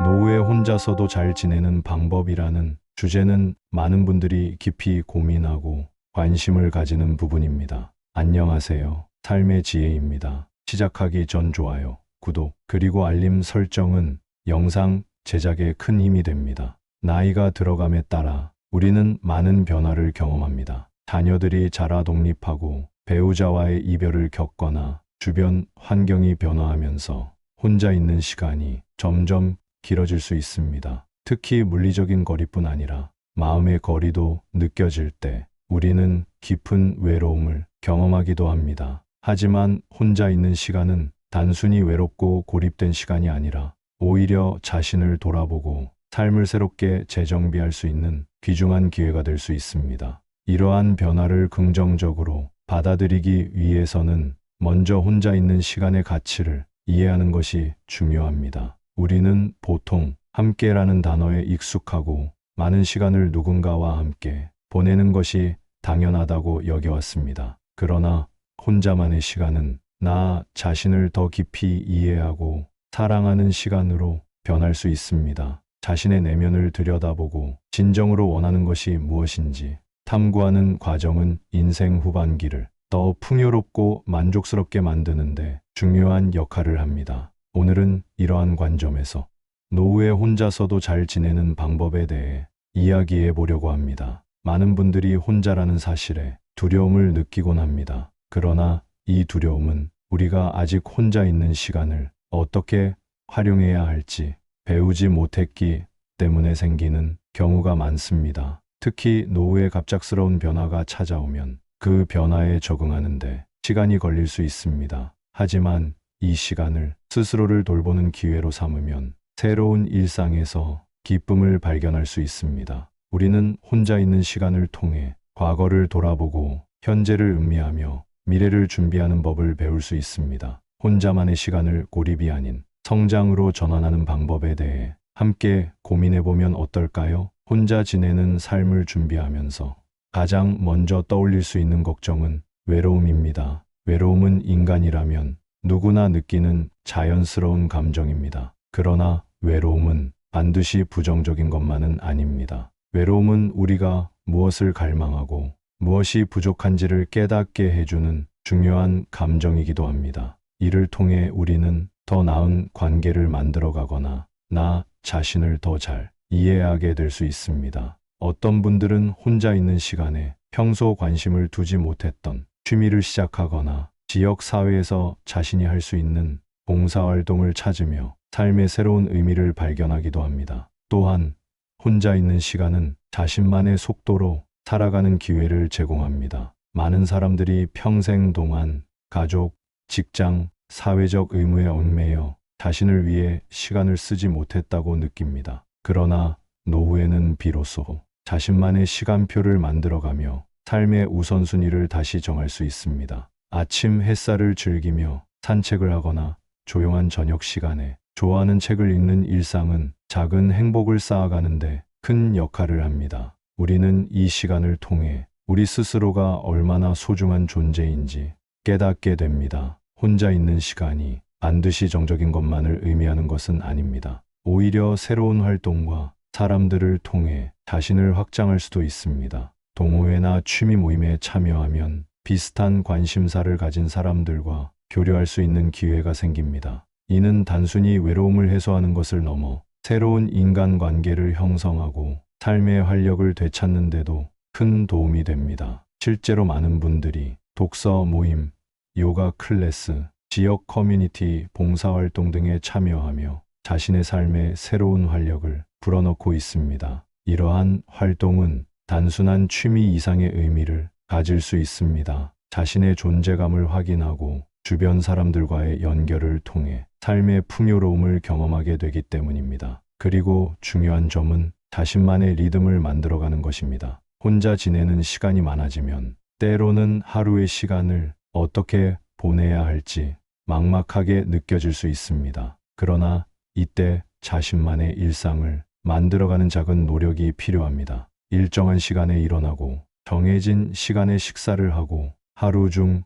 노후에 혼자서도 잘 지내는 방법이라는 주제는 많은 분들이 깊이 고민하고 관심을 가지는 부분입니다. 안녕하세요. 삶의 지혜입니다. 시작하기 전 좋아요, 구독, 그리고 알림 설정은 영상 제작에 큰 힘이 됩니다. 나이가 들어감에 따라 우리는 많은 변화를 경험합니다. 자녀들이 자라 독립하고 배우자와의 이별을 겪거나 주변 환경이 변화하면서 혼자 있는 시간이 점점 길어질 수 있습니다. 특히 물리적인 거리뿐 아니라 마음의 거리도 느껴질 때 우리는 깊은 외로움을 경험하기도 합니다. 하지만 혼자 있는 시간은 단순히 외롭고 고립된 시간이 아니라 오히려 자신을 돌아보고 삶을 새롭게 재정비할 수 있는 귀중한 기회가 될 수 있습니다. 이러한 변화를 긍정적으로 받아들이기 위해서는 먼저 혼자 있는 시간의 가치를 이해하는 것이 중요합니다. 우리는 보통 함께라는 단어에 익숙하고 많은 시간을 누군가와 함께 보내는 것이 당연하다고 여겨왔습니다. 그러나 혼자만의 시간은 나 자신을 더 깊이 이해하고 사랑하는 시간으로 변할 수 있습니다. 자신의 내면을 들여다보고 진정으로 원하는 것이 무엇인지 탐구하는 과정은 인생 후반기를 더 풍요롭고 만족스럽게 만드는데 중요한 역할을 합니다. 오늘은 이러한 관점에서 노후에 혼자서도 잘 지내는 방법에 대해 이야기해 보려고 합니다. 많은 분들이 혼자라는 사실에 두려움을 느끼곤 합니다. 그러나 이 두려움은 우리가 아직 혼자 있는 시간을 어떻게 활용해야 할지 배우지 못했기 때문에 생기는 경우가 많습니다. 특히 노후에 갑작스러운 변화가 찾아오면 그 변화에 적응하는데 시간이 걸릴 수 있습니다. 하지만 이 시간을 스스로를 돌보는 기회로 삼으면 새로운 일상에서 기쁨을 발견할 수 있습니다. 우리는 혼자 있는 시간을 통해 과거를 돌아보고 현재를 음미하며 미래를 준비하는 법을 배울 수 있습니다. 혼자만의 시간을 고립이 아닌 성장으로 전환하는 방법에 대해 함께 고민해보면 어떨까요? 혼자 지내는 삶을 준비하면서 가장 먼저 떠올릴 수 있는 걱정은 외로움입니다. 외로움은 인간이라면 누구나 느끼는 자연스러운 감정입니다. 그러나 외로움은 반드시 부정적인 것만은 아닙니다. 외로움은 우리가 무엇을 갈망하고 무엇이 부족한지를 깨닫게 해주는 중요한 감정이기도 합니다. 이를 통해 우리는 더 나은 관계를 만들어가거나 나 자신을 더 잘 이해하게 될 수 있습니다. 어떤 분들은 혼자 있는 시간에 평소 관심을 두지 못했던 취미를 시작하거나 지역 사회에서 자신이 할 수 있는 봉사활동을 찾으며 삶의 새로운 의미를 발견하기도 합니다. 또한 혼자 있는 시간은 자신만의 속도로 살아가는 기회를 제공합니다. 많은 사람들이 평생 동안 가족, 직장, 사회적 의무에 얽매여 자신을 위해 시간을 쓰지 못했다고 느낍니다. 그러나 노후에는 비로소 자신만의 시간표를 만들어가며 삶의 우선순위를 다시 정할 수 있습니다. 아침 햇살을 즐기며 산책을 하거나 조용한 저녁 시간에 좋아하는 책을 읽는 일상은 작은 행복을 쌓아가는데 큰 역할을 합니다. 우리는 이 시간을 통해 우리 스스로가 얼마나 소중한 존재인지 깨닫게 됩니다. 혼자 있는 시간이 반드시 정적인 것만을 의미하는 것은 아닙니다. 오히려 새로운 활동과 사람들을 통해 자신을 확장할 수도 있습니다. 동호회나 취미 모임에 참여하면 비슷한 관심사를 가진 사람들과 교류할 수 있는 기회가 생깁니다. 이는 단순히 외로움을 해소하는 것을 넘어 새로운 인간관계를 형성하고 삶의 활력을 되찾는 데도 큰 도움이 됩니다. 실제로 많은 분들이 독서 모임, 요가 클래스, 지역 커뮤니티 봉사활동 등에 참여하며 자신의 삶에 새로운 활력을 불어넣고 있습니다. 이러한 활동은 단순한 취미 이상의 의미를 가질 수 있습니다. 자신의 존재감을 확인하고 주변 사람들과의 연결을 통해 삶의 풍요로움을 경험하게 되기 때문입니다. 그리고 중요한 점은 자신만의 리듬을 만들어가는 것입니다. 혼자 지내는 시간이 많아지면 때로는 하루의 시간을 어떻게 보내야 할지 막막하게 느껴질 수 있습니다. 그러나 이때 자신만의 일상을 만들어가는 작은 노력이 필요합니다. 일정한 시간에 일어나고 정해진 시간에 식사를 하고 하루 중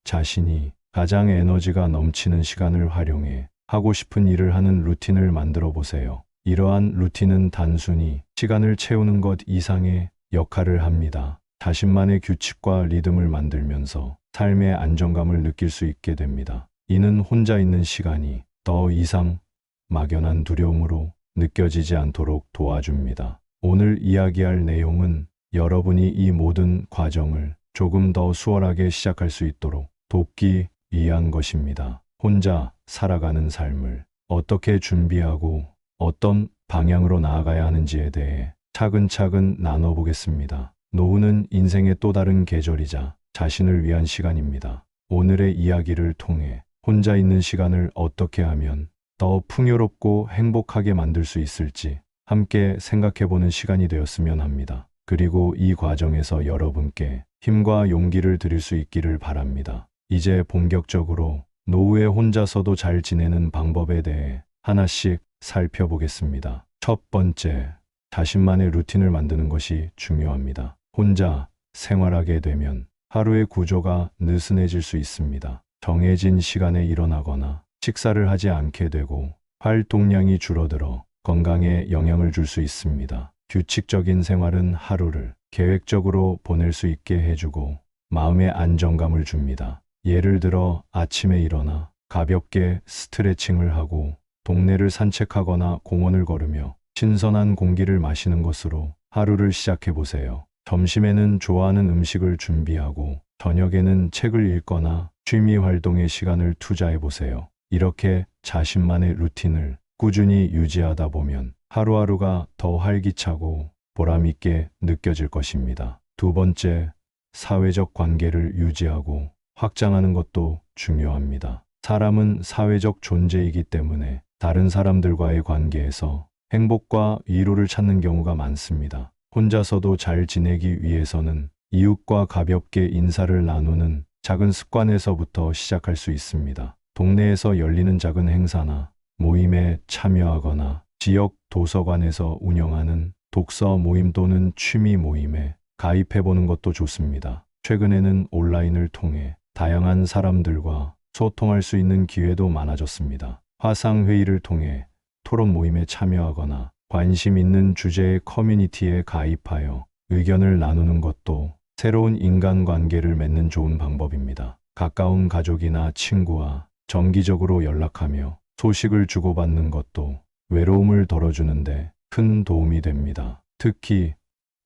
자신이 가장 에너지가 넘치는 시간을 활용해 하고 싶은 일을 하는 루틴을 만들어 보세요. 이러한 루틴은 단순히 시간을 채우는 것 이상의 역할을 합니다. 자신만의 규칙과 리듬을 만들면서 삶의 안정감을 느낄 수 있게 됩니다. 이는 혼자 있는 시간이 더 이상 막연한 두려움으로 느껴지지 않도록 도와줍니다. 오늘 이야기할 내용은 여러분이 이 모든 과정을 조금 더 수월하게 시작할 수 있도록 돕기 위한 것입니다. 혼자 살아가는 삶을 어떻게 준비하고 어떤 방향으로 나아가야 하는지에 대해 차근차근 나눠보겠습니다. 노후는 인생의 또 다른 계절이자 자신을 위한 시간입니다. 오늘의 이야기를 통해 혼자 있는 시간을 어떻게 하면 더 풍요롭고 행복하게 만들 수 있을지 함께 생각해보는 시간이 되었으면 합니다. 그리고 이 과정에서 여러분께 힘과 용기를 드릴 수 있기를 바랍니다. 이제 본격적으로 노후에 혼자서도 잘 지내는 방법에 대해 하나씩 살펴보겠습니다. 첫 번째, 자신만의 루틴을 만드는 것이 중요합니다. 혼자 생활하게 되면 하루의 구조가 느슨해질 수 있습니다. 정해진 시간에 일어나거나 식사를 하지 않게 되고 활동량이 줄어들어 건강에 영향을 줄 수 있습니다. 규칙적인 생활은 하루를 계획적으로 보낼 수 있게 해주고 마음의 안정감을 줍니다. 예를 들어 아침에 일어나 가볍게 스트레칭을 하고 동네를 산책하거나 공원을 걸으며 신선한 공기를 마시는 것으로 하루를 시작해 보세요. 점심에는 좋아하는 음식을 준비하고 저녁에는 책을 읽거나 취미 활동에 시간을 투자해 보세요. 이렇게 자신만의 루틴을 꾸준히 유지하다 보면 하루하루가 더 활기차고 보람있게 느껴질 것입니다. 두 번째, 사회적 관계를 유지하고 확장하는 것도 중요합니다. 사람은 사회적 존재이기 때문에 다른 사람들과의 관계에서 행복과 위로를 찾는 경우가 많습니다. 혼자서도 잘 지내기 위해서는 이웃과 가볍게 인사를 나누는 작은 습관에서부터 시작할 수 있습니다. 동네에서 열리는 작은 행사나 모임에 참여하거나 지역 도서관에서 운영하는 독서 모임 또는 취미 모임에 가입해보는 것도 좋습니다. 최근에는 온라인을 통해 다양한 사람들과 소통할 수 있는 기회도 많아졌습니다. 화상회의를 통해 토론 모임에 참여하거나 관심 있는 주제의 커뮤니티에 가입하여 의견을 나누는 것도 새로운 인간관계를 맺는 좋은 방법입니다. 가까운 가족이나 친구와 정기적으로 연락하며 소식을 주고받는 것도 외로움을 덜어주는데 큰 도움이 됩니다. 특히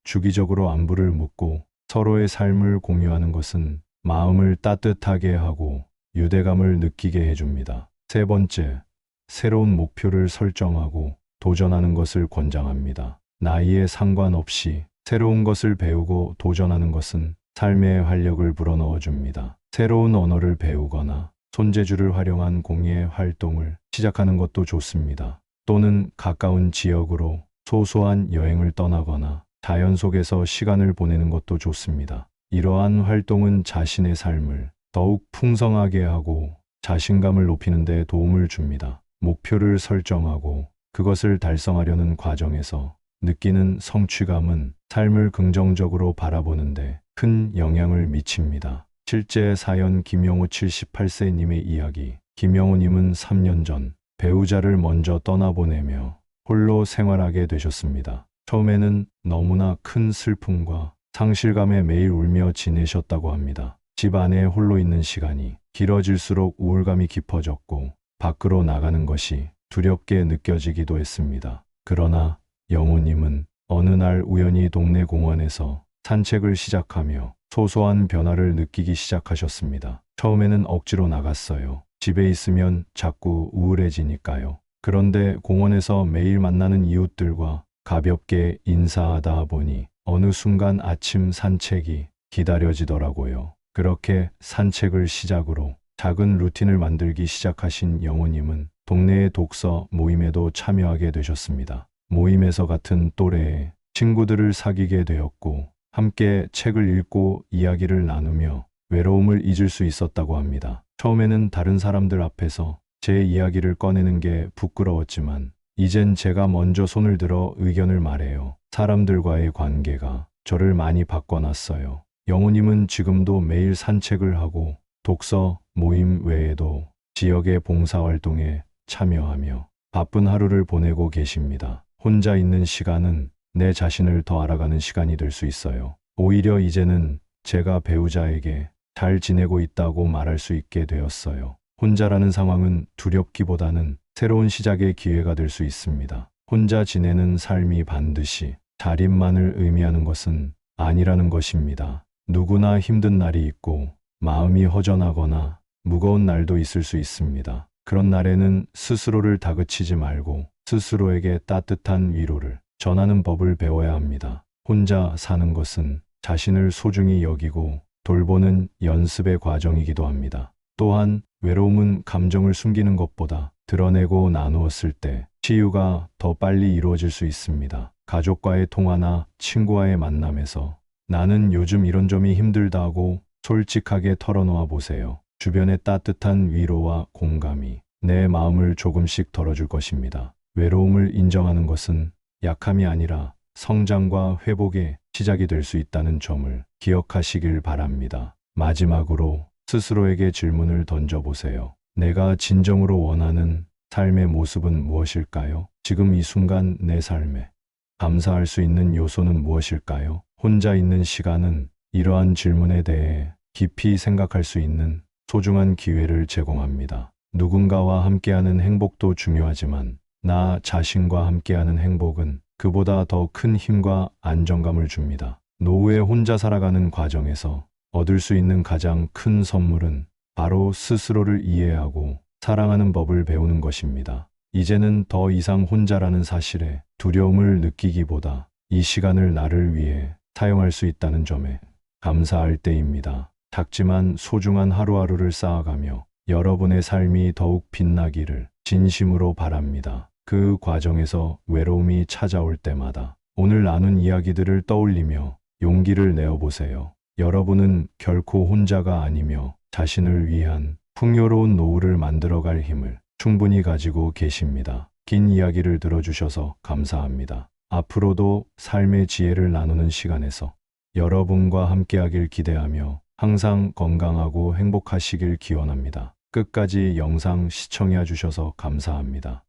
주기적으로 안부를 묻고 서로의 삶을 공유하는 것은 마음을 따뜻하게 하고 유대감을 느끼게 해줍니다. 세 번째, 새로운 목표를 설정하고 도전하는 것을 권장합니다. 나이에 상관없이 새로운 것을 배우고 도전하는 것은 삶의 활력을 불어넣어 줍니다. 새로운 언어를 배우거나 손재주를 활용한 공예 활동을 시작하는 것도 좋습니다. 또는 가까운 지역으로 소소한 여행을 떠나거나 자연 속에서 시간을 보내는 것도 좋습니다. 이러한 활동은 자신의 삶을 더욱 풍성하게 하고 자신감을 높이는 데 도움을 줍니다. 목표를 설정하고 그것을 달성하려는 과정에서 느끼는 성취감은 삶을 긍정적으로 바라보는데 큰 영향을 미칩니다. 실제 사연 김영호 78세님의 이야기. 김영호님은 3년 전 배우자를 먼저 떠나보내며 홀로 생활하게 되셨습니다. 처음에는 너무나 큰 슬픔과 상실감에 매일 울며 지내셨다고 합니다. 집 안에 홀로 있는 시간이 길어질수록 우울감이 깊어졌고 밖으로 나가는 것이 두렵게 느껴지기도 했습니다. 그러나 영호님은 어느 날 우연히 동네 공원에서 산책을 시작하며 소소한 변화를 느끼기 시작하셨습니다. 처음에는 억지로 나갔어요. 집에 있으면 자꾸 우울해지니까요. 그런데 공원에서 매일 만나는 이웃들과 가볍게 인사하다 보니 어느 순간 아침 산책이 기다려지더라고요. 그렇게 산책을 시작으로 작은 루틴을 만들기 시작하신 영호님은 동네의 독서 모임에도 참여하게 되셨습니다. 모임에서 같은 또래의 친구들을 사귀게 되었고 함께 책을 읽고 이야기를 나누며 외로움을 잊을 수 있었다고 합니다. 처음에는 다른 사람들 앞에서 제 이야기를 꺼내는 게 부끄러웠지만 이젠 제가 먼저 손을 들어 의견을 말해요. 사람들과의 관계가 저를 많이 바꿔놨어요. 영호님은 지금도 매일 산책을 하고 독서 모임 외에도 지역의 봉사활동에 참여하며 바쁜 하루를 보내고 계십니다. 혼자 있는 시간은 내 자신을 더 알아가는 시간이 될 수 있어요. 오히려 이제는 제가 배우자에게 잘 지내고 있다고 말할 수 있게 되었어요. 혼자라는 상황은 두렵기보다는 새로운 시작의 기회가 될 수 있습니다. 혼자 지내는 삶이 반드시 자립만을 의미하는 것은 아니라는 것입니다. 누구나 힘든 날이 있고 마음이 허전하거나 무거운 날도 있을 수 있습니다. 그런 날에는 스스로를 다그치지 말고 스스로에게 따뜻한 위로를 전하는 법을 배워야 합니다. 혼자 사는 것은 자신을 소중히 여기고 돌보는 연습의 과정이기도 합니다. 또한 외로움은 감정을 숨기는 것보다 드러내고 나누었을 때 치유가 더 빨리 이루어질 수 있습니다. 가족과의 통화나 친구와의 만남에서 나는 요즘 이런 점이 힘들다고 솔직하게 털어놓아 보세요. 주변의 따뜻한 위로와 공감이 내 마음을 조금씩 덜어줄 것입니다. 외로움을 인정하는 것은 약함이 아니라 성장과 회복의 시작이 될 수 있다는 점을 기억하시길 바랍니다. 마지막으로 스스로에게 질문을 던져보세요. 내가 진정으로 원하는 삶의 모습은 무엇일까요? 지금 이 순간 내 삶에 감사할 수 있는 요소는 무엇일까요? 혼자 있는 시간은 이러한 질문에 대해 깊이 생각할 수 있는 소중한 기회를 제공합니다. 누군가와 함께하는 행복도 중요하지만 나 자신과 함께하는 행복은 그보다 더 큰 힘과 안정감을 줍니다. 노후에 혼자 살아가는 과정에서 얻을 수 있는 가장 큰 선물은 바로 스스로를 이해하고 사랑하는 법을 배우는 것입니다. 이제는 더 이상 혼자라는 사실에 두려움을 느끼기보다 이 시간을 나를 위해 사용할 수 있다는 점에 감사할 때입니다. 작지만 소중한 하루하루를 쌓아가며 여러분의 삶이 더욱 빛나기를 진심으로 바랍니다. 그 과정에서 외로움이 찾아올 때마다 오늘 나눈 이야기들을 떠올리며 용기를 내어보세요. 여러분은 결코 혼자가 아니며 자신을 위한 풍요로운 노후를 만들어갈 힘을 충분히 가지고 계십니다. 긴 이야기를 들어주셔서 감사합니다. 앞으로도 삶의 지혜를 나누는 시간에서 여러분과 함께하길 기대하며 항상 건강하고 행복하시길 기원합니다. 끝까지 영상 시청해 주셔서 감사합니다.